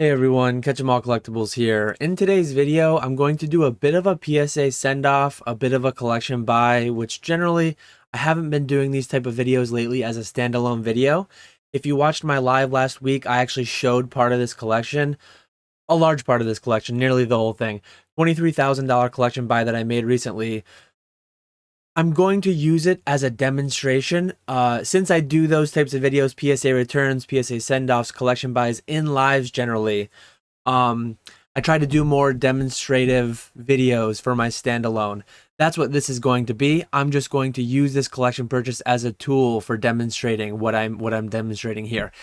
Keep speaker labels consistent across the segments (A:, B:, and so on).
A: Hey everyone, Catch 'em All Collectibles here. In today's video, I'm going to do a bit of a PSA send-off, a bit of a collection buy, which generally I haven't been doing these type of videos lately as a standalone video. If you watched my live last week, I actually showed part of this collection, a large part of this collection, nearly the whole thing. $23,000 collection buy that I made recently. I'm going to use it as a demonstration. Since I do those types of videos, PSA returns, PSA send-offs, collection buys in lives generally, I try to do more demonstrative videos for my standalone. That's what this is going to be. I'm just going to use this collection purchase as a tool for demonstrating what I'm demonstrating here.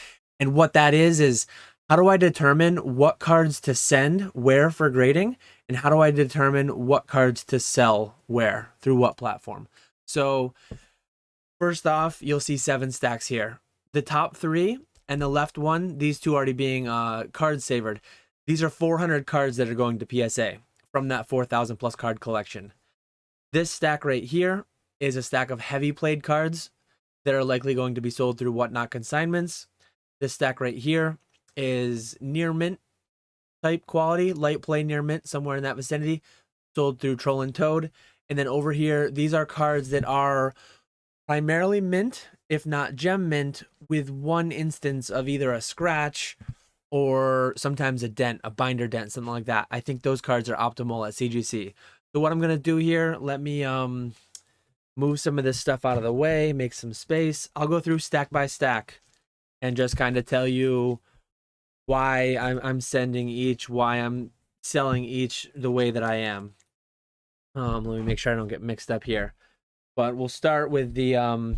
A: And what that is how do I determine what cards to send where for grading? And how do I determine what cards to sell where through what platform? So first off, you'll see 7 stacks here. The top 3 and the left one, these two already being card savored. These are 400 cards that are going to PSA from that 4,000 plus card collection. This stack right here is a stack of heavy played cards that are likely going to be sold through Whatnot Consignments. This stack right here is near mint type quality, light play near mint, somewhere in that vicinity, sold through TrollandToad. And then over here, these are cards that are primarily mint, if not gem mint, with one instance of either a scratch or sometimes a dent, a binder dent, something like that. I think those cards are optimal at CGC. So what I'm going to do here, let me move some of this stuff out of the way, make some space. I'll go through stack by stack and just kind of tell you why I'm sending each, why I'm selling each the way that I am. Let me make sure I don't get mixed up here. But we'll start with the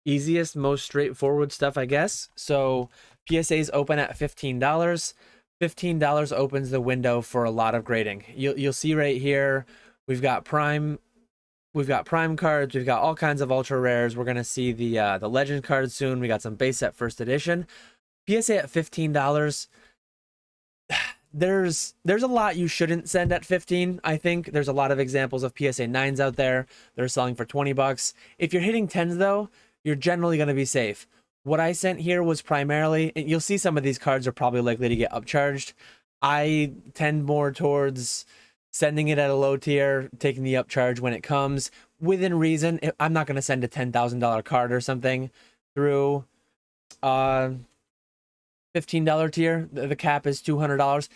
A: easiest, most straightforward stuff, I guess. So PSA's open at $15. $15 opens the window for a lot of grading. You'll see right here, we've got prime cards, we've got all kinds of ultra rares. We're gonna see the legend cards soon. We got some base set first edition. PSA at $15. There's a lot you shouldn't send at 15. I think there's a lot of examples of PSA 9s out there that are selling for 20 bucks. If you're hitting 10s though, you're generally going to be safe. What I sent here was primarily, and you'll see some of these cards are probably likely to get upcharged. I tend more towards sending it at a low tier, taking the upcharge when it comes within reason. I'm not going to send a $10,000 card or something through $15 tier. The cap is $200.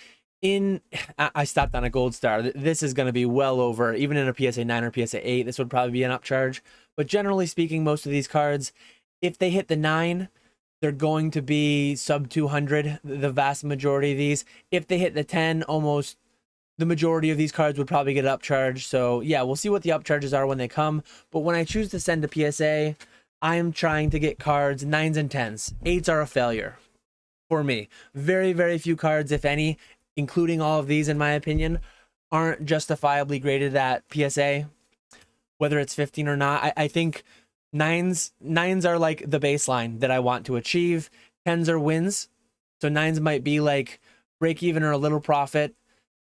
A: I stopped on a gold star. This is going to be well over, even in a PSA 9 or PSA 8, this would probably be an upcharge. But generally speaking, most of these cards, if they hit the 9, they're going to be sub 200, the vast majority of these. If they hit the 10, almost the majority of these cards would probably get upcharged. So yeah, we'll see what the upcharges are when they come. But when I choose to send a PSA, I am trying to get cards 9s and 10s. 8s are a failure for me. Very, very few cards, if any, including all of these, in my opinion, aren't justifiably graded at PSA, whether it's 15 or not. I think 9s are like the baseline that I want to achieve. 10s are wins. So 9s might be like break even or a little profit.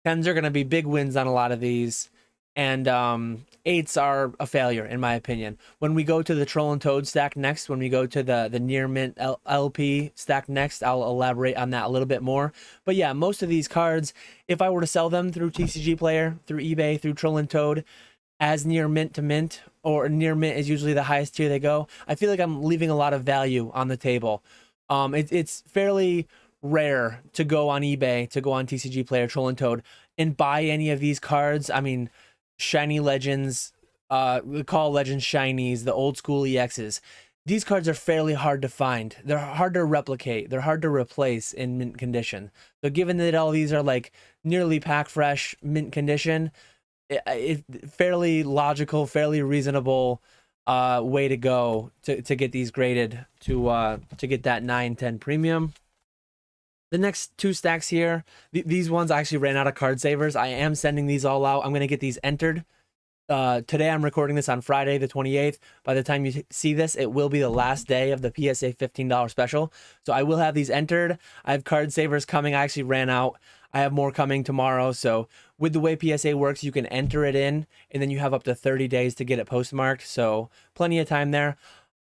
A: 10s are going to be big wins on a lot of these. And 8s are a failure, in my opinion. When we go to the TrollandToad stack next, when we go to the near mint LP stack next, I'll elaborate on that a little bit more. But yeah, most of these cards, if I were to sell them through TCG Player, through eBay, through TrollandToad, as near mint to mint, or near mint is usually the highest tier they go, I feel like I'm leaving a lot of value on the table. It's fairly rare to go on eBay, to go on TCG Player, TrollandToad, and buy any of these cards. I mean, shiny legends, we call legends shinies, the old school EXs. These cards are fairly hard to find. They're hard to replicate. They're hard to replace in mint condition. So given that all these are like nearly pack fresh mint condition, it's fairly logical, fairly reasonable way to go to get these graded to get that 9-10 premium. The next 2 stacks here, these ones I actually ran out of card savers. I am sending these all out. I'm going to get these entered. Today I'm recording this on Friday the 28th. By the time you see this, it will be the last day of the PSA $15 special. So I will have these entered. I have card savers coming. I actually ran out. I have more coming tomorrow. So with the way PSA works, you can enter it in, and then you have up to 30 days to get it postmarked. So plenty of time there.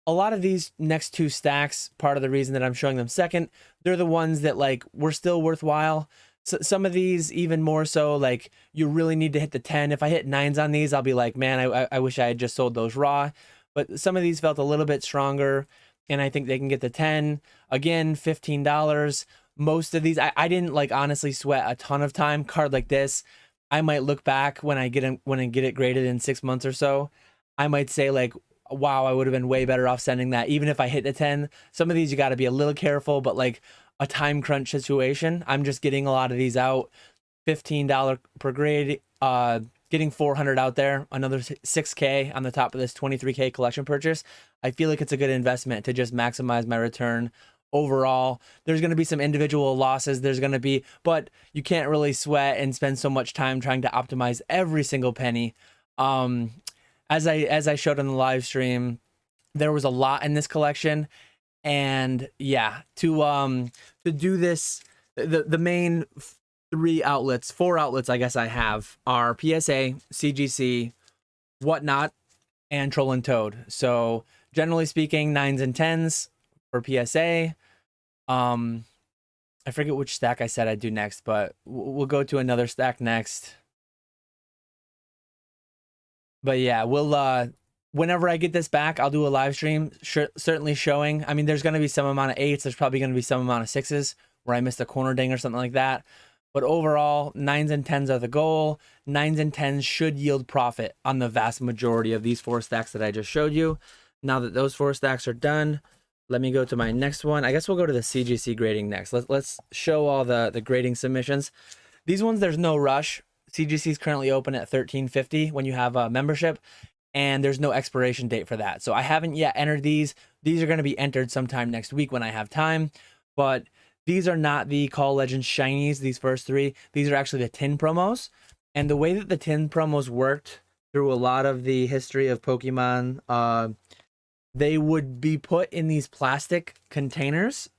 A: a lot of these next two stacks, part of the reason that I'm showing them second, they're the ones that like were still worthwhile. So some of these even more so, like you really need to hit the 10. If I hit 9s on these, I'll be like, man, I wish I had just sold those raw. But some of these felt a little bit stronger, and I think they can get the 10. Again, $15. Most of these, I didn't like honestly sweat a ton of time. Card like this, I might look back when I get it graded in 6 months or so. I might say like, wow, I would have been way better off sending that, even if I hit the 10. Some of these you got to be a little careful, but like a time crunch situation, I'm just getting a lot of these out. $15 per grade, getting 400 out there, another 6K on the top of this 23K collection purchase. I feel like it's a good investment to just maximize my return overall. There's going to be some individual losses, but you can't really sweat and spend so much time trying to optimize every single penny. As I showed on the live stream, there was a lot in this collection, and yeah, to do this, the main four outlets I guess I have are PSA, CGC, Whatnot, and TrollandToad. So generally speaking, 9s and 10s for PSA. I forget which stack I said I'd do next, but we'll go to another stack next. But yeah, we'll whenever I get this back, I'll do a live stream, certainly showing. I mean, there's going to be some amount of 8s. There's probably going to be some amount of 6s where I missed a corner ding or something like that. But overall, 9s and 10s are the goal. 9s and 10s should yield profit on the vast majority of these 4 stacks that I just showed you. Now that those 4 stacks are done, let me go to my next one. I guess we'll go to the CGC grading next. Let's show all the grading submissions. These ones, there's no rush. CGC is currently open at $13.50 when you have a membership, and there's no expiration date for that. So I haven't yet entered these. These are going to be entered sometime next week when I have time, but these are not the Call Legends shinies, these first 3. These are actually the tin promos. And the way that the tin promos worked through a lot of the history of Pokemon, they would be put in these plastic containers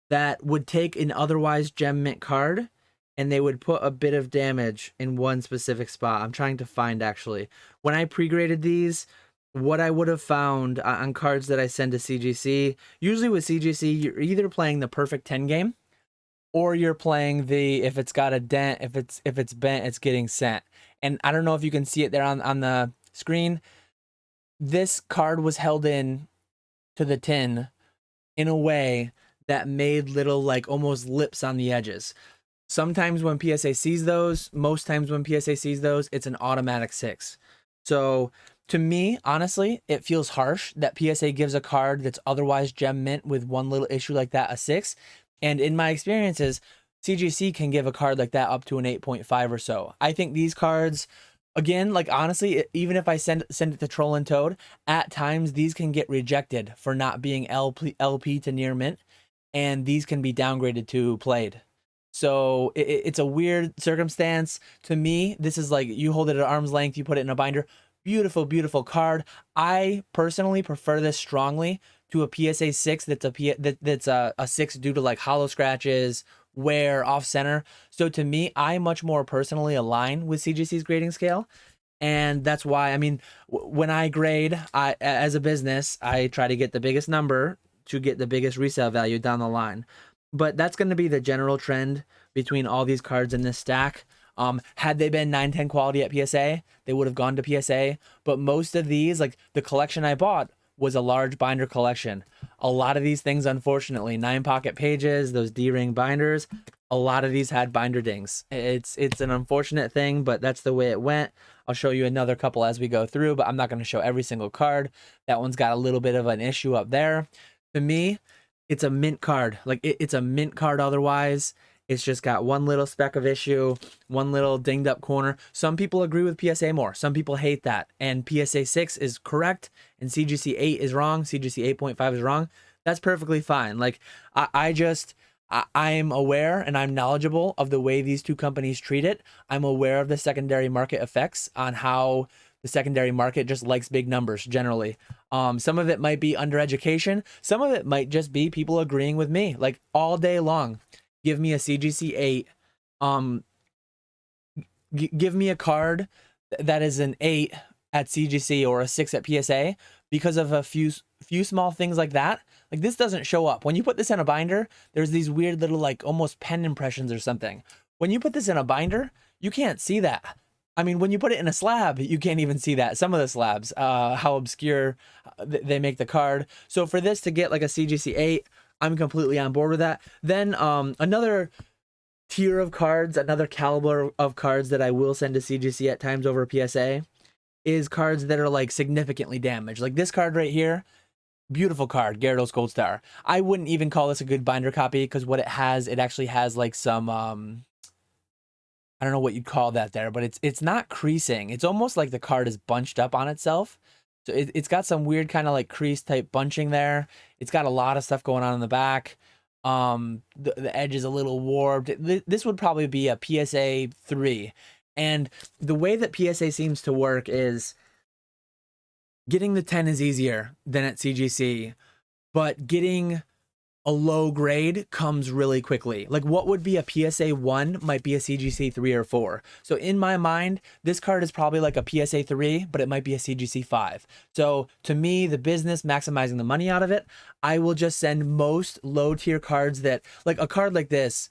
A: that would take an otherwise gem mint card, and they would put a bit of damage in one specific spot. I'm trying to find, actually. When I pre-graded these, what I would have found on cards that I send to CGC, usually with CGC, you're either playing the perfect 10 game, or you're playing the, if it's got a dent, if it's bent, it's getting sent. And I don't know if you can see it there on the screen. This card was held in to the tin in a way that made little like almost lips on the edges. Sometimes when PSA sees those, most times when PSA sees those, it's an automatic 6. So to me, honestly, it feels harsh that PSA gives a card that's otherwise gem mint with one little issue like that a 6. And in my experiences, CGC can give a card like that up to an 8.5 or so. I think these cards, again, like honestly, even if I send it to TrollandToad, at times these can get rejected for not being LP to near mint, and these can be downgraded to played. So it's a weird circumstance. To me, this is like you hold it at arm's length, you put it in a binder. Beautiful, beautiful card. I personally prefer this strongly to a PSA 6 that's a 6 due to like hollow scratches, wear, off center. So to me, I much more personally align with CGC's grading scale. And that's why, I mean, when I grade, as a business, I try to get the biggest number to get the biggest resale value down the line. But that's going to be the general trend between all these cards in this stack. Had they been 9-10 quality at PSA, they would have gone to PSA. But most of these, like the collection I bought, was a large binder collection. A lot of these things, unfortunately, 9 pocket pages, those D-ring binders, a lot of these had binder dings. It's an unfortunate thing, but that's the way it went. I'll show you another couple as we go through, but I'm not going to show every single card. That one's got a little bit of an issue up there. To me, it's a mint card. Like it's a mint card otherwise. It's just got one little speck of issue, one little dinged up corner. Some people agree with PSA more. Some people hate that. And PSA 6 is correct and CGC 8 is wrong. CGC 8.5 is wrong. That's perfectly fine. Like I'm aware and I'm knowledgeable of the way these two companies treat it. I'm aware of the secondary market effects on how the secondary market just likes big numbers generally. Some of it might be under education. Some of it might just be people agreeing with me like all day long. Give me a CGC 8. Give me a card that is an 8 at CGC or a 6 at PSA. because of a few small things like that. Like this doesn't show up. When you put this in a binder, there's these weird little like almost pen impressions or something. When you put this in a binder, you can't see that. I mean, when you put it in a slab, you can't even see that. Some of the slabs, how obscure they make the card. So for this to get like a CGC 8, I'm completely on board with that. Then another tier of cards, another caliber of cards that I will send to CGC at times over PSA is cards that are like significantly damaged. Like this card right here, beautiful card, Gyarados Gold Star. I wouldn't even call this a good binder copy because what it actually has like some I don't know what you'd call that there, but it's not creasing. It's almost like the card is bunched up on itself. So it's got some weird kind of like crease type bunching there. It's got a lot of stuff going on in the back. The edge is a little warped. This would probably be a PSA 3. And the way that PSA seems to work is getting the 10 is easier than at CGC, but getting a low grade comes really quickly. Like what would be a PSA 1 might be a CGC 3 or 4. So in my mind, this card is probably like a PSA 3, but it might be a CGC 5. So to me, the business maximizing the money out of it, I will just send most low tier cards that like a card like this,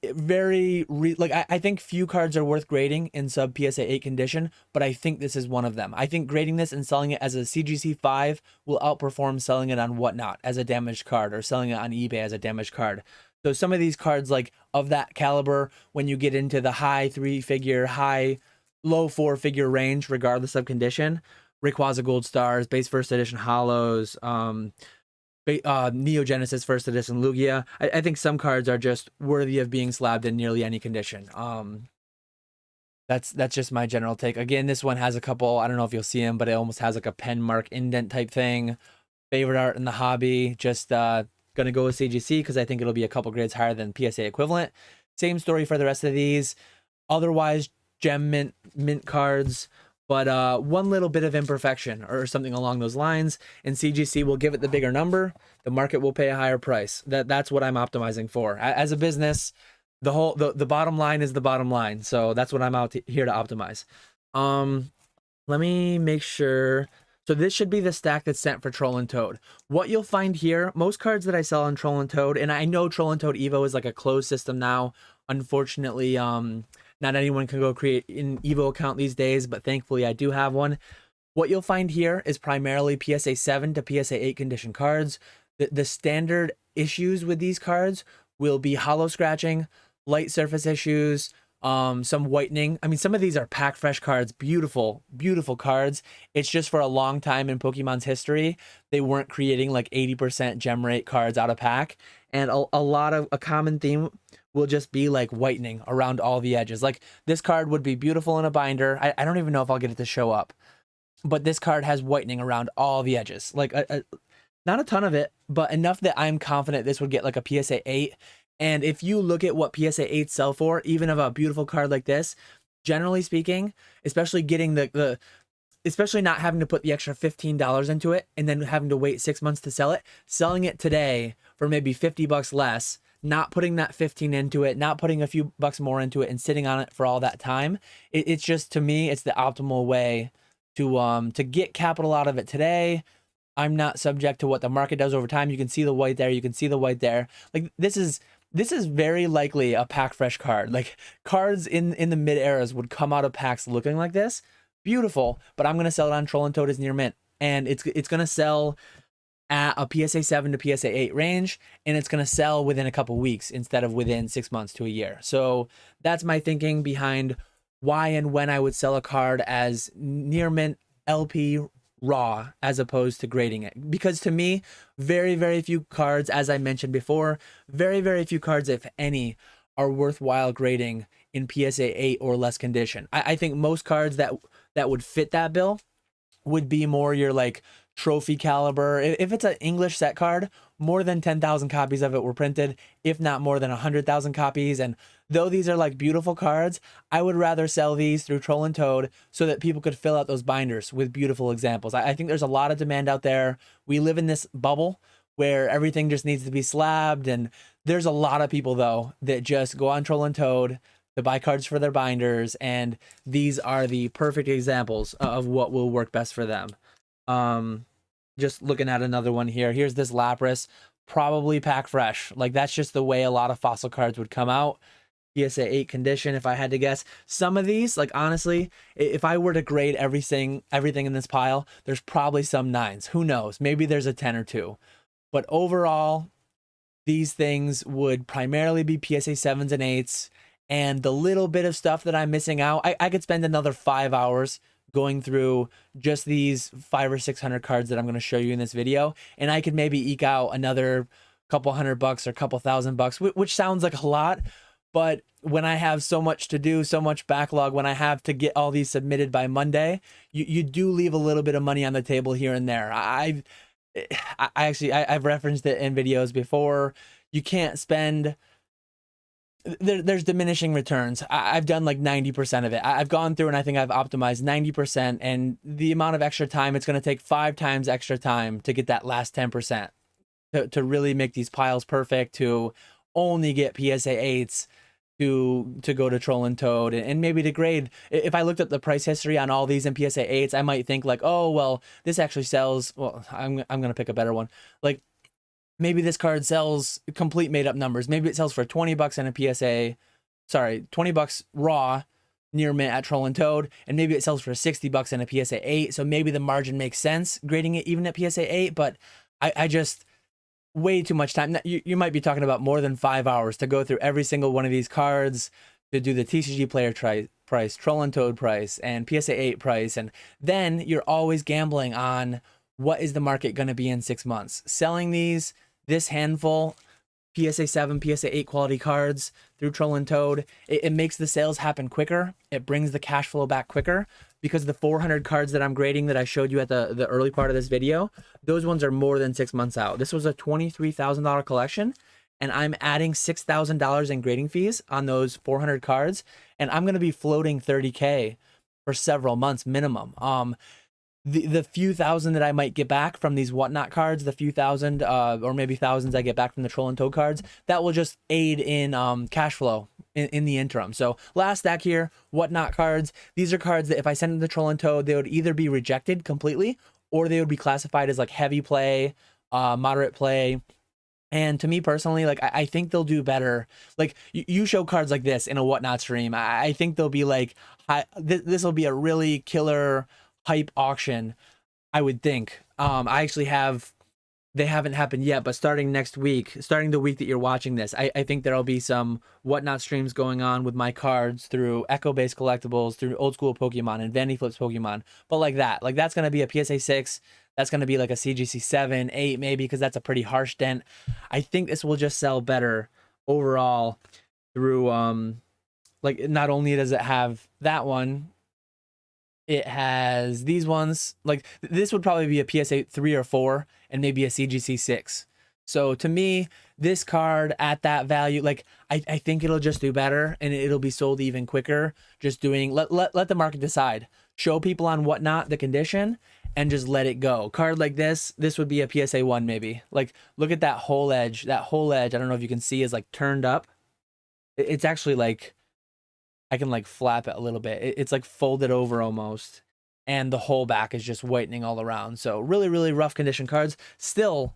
A: I think few cards are worth grading in sub PSA 8 condition, but I think this is one of them. I think grading this and selling it as a CGC 5 will outperform selling it on Whatnot as a damaged card or selling it on eBay as a damaged card. So some of these cards like of that caliber, when you get into the high 3-figure, low 4-figure range, regardless of condition, Rayquaza Gold Stars, base first edition hollows, Neo Genesis first edition Lugia. I think some cards are just worthy of being slabbed in nearly any condition. That's just my general take. Again, this one has a couple, I don't know if you'll see them, but it almost has like a pen mark indent type thing. Favorite art in the hobby. Just gonna go with CGC because I think it'll be a couple grades higher than PSA equivalent. Same story for the rest of these. Otherwise, gem mint cards. But one little bit of imperfection or something along those lines, and CGC will give it the bigger number. The market will pay a higher price. That's what I'm optimizing for. As a business, the bottom line is the bottom line. So that's what I'm here to optimize. Let me make sure. So this should be the stack that's sent for TrollandToad. What you'll find here, most cards that I sell on TrollandToad, and I know TrollandToad Evo is like a closed system now. Unfortunately, not anyone can go create an Evo account these days, but thankfully I do have one. What you'll find here is primarily PSA 7 to PSA 8 condition cards. The standard issues with these cards will be hollow scratching, light surface issues, some whitening. I mean, some of these are pack fresh cards, beautiful, beautiful cards. It's just for a long time in Pokemon's history, they weren't creating like 80% gem rate cards out of pack. And a common theme will just be like whitening around all the edges. Like this card would be beautiful in a binder. I don't even know if I'll get it to show up, but this card has whitening around all the edges. Like not a ton of it, but enough that I'm confident this would get like a PSA 8. And if you look at what PSA 8s sell for, even of a beautiful card like this, generally speaking, especially getting especially not having to put the extra $15 into it and then having to wait 6 months to sell it, selling it today for maybe $50 less, not putting that 15 into it, not putting a few bucks more into it and sitting on it for all that time. It's just, to me, it's the optimal way to get capital out of it today. I'm not subject to what the market does over time. You can see the white there. You can see the white there. Like this is very likely a pack fresh card. Like cards in the mid eras would come out of packs looking like this. Beautiful, but I'm going to sell it on TrollandToad as near mint. And it's going to sell at a PSA 7 to PSA 8 range, and it's going to sell within a couple weeks instead of within 6 months to a year. So that's my thinking behind why and when I would sell a card as near mint LP raw as opposed to grading it. Because to me, very, very few cards, as I mentioned before, very, very few cards, if any, are worthwhile grading in PSA 8 or less condition. I think most cards that would fit that bill would be more your like trophy caliber. If it's an English set card, more than 10,000 copies of it were printed, if not more than 100,000 copies. And though these are like beautiful cards, I would rather sell these through TrollandToad so that people could fill out those binders with beautiful examples. I think there's a lot of demand out there. We live in this bubble where everything just needs to be slabbed. And there's a lot of people though that just go on TrollandToad to buy cards for their binders. And these are the perfect examples of what will work best for them. just looking at another one here. Here's this Lapras, probably pack fresh. Like, that's just the way a lot of fossil cards would come out. PSA 8 condition, if I had to guess. Some of these, like, honestly, if I were to grade everything in this pile, there's probably some 9s. Who knows? Maybe there's a 10 or 2. But overall, these things would primarily be PSA 7s and 8s. And the little bit of stuff that I'm missing out, I could spend another 5 hours going through just these 500 or 600 cards that I'm going to show you in this video. And I could maybe eke out another couple $100 or couple $1,000, which sounds like a lot. But when I have so much to do, so much backlog, when I have to get all these submitted by Monday, you do leave a little bit of money on the table here and there. I've referenced it in videos before. You can't spend, there's diminishing returns. I've done like 90% of it. I've gone through and I think I've optimized 90%, and the amount of extra time, it's going to take 5 times extra time to get that last 10% to really make these piles perfect, to only get PSA 8s to go to TrollandToad and maybe to grade. If I looked at the price history on all these in PSA 8s, I might think like, oh, well, this actually sells. Well, I'm going to pick a better one. Like, maybe this card sells complete made up numbers. Maybe it sells for 20 bucks in a PSA, sorry, 20 bucks raw near mint at TrollandToad, and maybe it sells for 60 bucks in a PSA 8. So maybe the margin makes sense grading it even at PSA 8, but I just, way too much time. You might be talking about more than 5 hours to go through every single one of these cards, to do the TCG player price, TrollandToad price, and PSA 8 price. And then you're always gambling on what is the market going to be in 6 months. Selling this handful, PSA 7, PSA 8 quality cards through TrollandToad, it makes the sales happen quicker. It brings the cash flow back quicker, because the 400 cards that I'm grading that I showed you at the early part of this video, those ones are more than 6 months out. This was a $23,000 collection, and I'm adding $6,000 in grading fees on those 400 cards, and I'm going to be floating 30K for several months minimum. The few thousand that I might get back from these whatnot cards, the few thousand or maybe thousands I get back from the TrollandToad cards, that will just aid in cash flow in the interim. So last stack here, whatnot cards. These are cards that if I send them to TrollandToad, they would either be rejected completely, or they would be classified as like heavy play, moderate play. And to me personally, like, I think they'll do better. Like, you show cards like this in a whatnot stream, I think they'll be like, this will be a really killer hype auction, I would think. I actually have, they haven't happened yet, but starting next week, starting the week that you're watching this, I think there'll be some whatnot streams going on with my cards through Echo-based collectibles, through Old Skool Pokemon and Vanity Flips Pokemon. But like that's going to be a PSA 6. That's going to be like a CGC 7, 8 maybe, because that's a pretty harsh dent. I think this will just sell better overall through, like, not only does it have that one, it has these ones. Like, this would probably be a PSA 3 or 4 and maybe a CGC 6. So to me, this card at that value, like, I think it'll just do better, and it'll be sold even quicker. Just doing, let the market decide. Show people on whatnot the condition and just let it go. Card like this would be a PSA 1 maybe. Like, look at that whole edge. That whole edge, I don't know if you can see, is like turned up. It's actually like, I can like flap it a little bit. It's like folded over almost, and the whole back is just whitening all around. So really, really rough condition cards. Still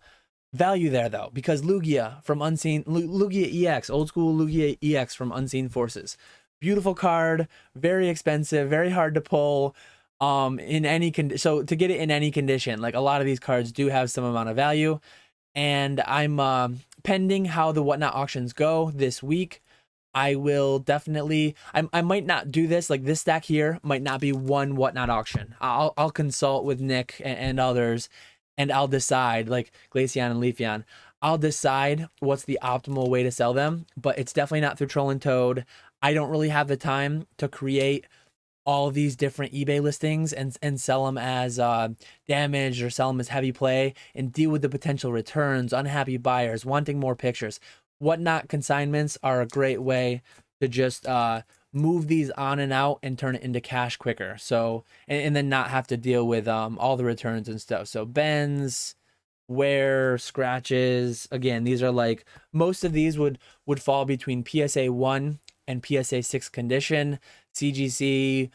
A: value there though, because Lugia from Lugia EX, Old Skool Lugia EX from Unseen Forces. Beautiful card, very expensive, very hard to pull. In any so to get it in any condition, like, a lot of these cards do have some amount of value, and I'm pending how the whatnot auctions go this week. I will definitely, I might not do this, like this stack here might not be one whatnot auction. I'll consult with Nick and others, and I'll decide, like Glaceon and Leafeon, I'll decide what's the optimal way to sell them, but it's definitely not through TrollandToad. I don't really have the time to create all these different eBay listings and sell them as damaged, or sell them as heavy play, and deal with the potential returns, unhappy buyers, wanting more pictures. Whatnot consignments are a great way to just move these on and out and turn it into cash quicker. So, and then not have to deal with all the returns and stuff. So bends, wear, scratches, again, these are like, most of these would fall between PSA 1 and PSA 6 condition. CGC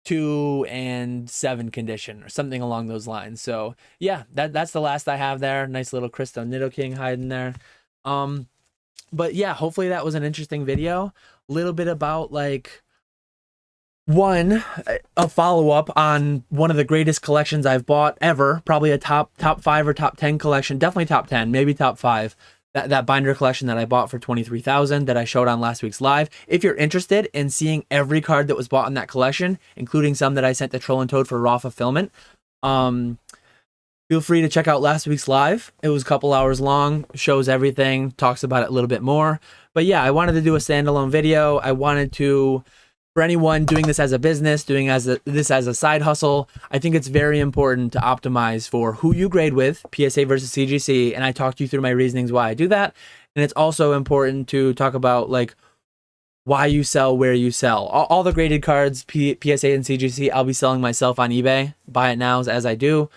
A: 2 and 7 condition or something along those lines. So yeah, that's the last I have there. Nice little Cristo Nidoking hiding there. But yeah, hopefully that was an interesting video. A little bit about like a follow-up on one of the greatest collections I've bought ever, probably a top 5 or top 10 collection, definitely top 10, maybe top 5. That binder collection that I bought for 23,000 that I showed on last week's live. If you're interested in seeing every card that was bought in that collection, including some that I sent to TrollandToad for raw fulfillment, feel free to check out last week's live. It was a couple hours long, shows everything, talks about it a little bit more. But yeah, I wanted to do a standalone video. I wanted to, for anyone doing this as a business, doing this as a side hustle, I think it's very important to optimize for who you grade with, PSA versus CGC, and I talked you through my reasonings why I do that. And it's also important to talk about like why you sell, where you sell. All the graded cards, PSA and CGC, I'll be selling myself on eBay. Buy it now as I do.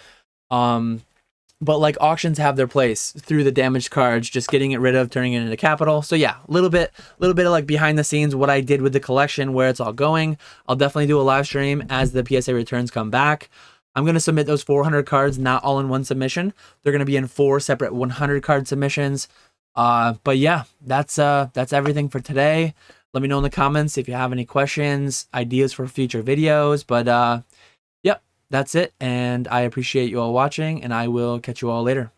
A: But like auctions have their place through the damaged cards, just getting it rid of, turning it into capital. So yeah, a little bit of like behind the scenes, what I did with the collection, where it's all going. I'll definitely do a live stream as the PSA returns come back. I'm going to submit those 400 cards, not all in one submission. They're going to be in 4 separate 100 card submissions. But yeah, that's everything for today. Let me know in the comments if you have any questions, ideas for future videos, but, yep. That's it, and I appreciate you all watching, and I will catch you all later.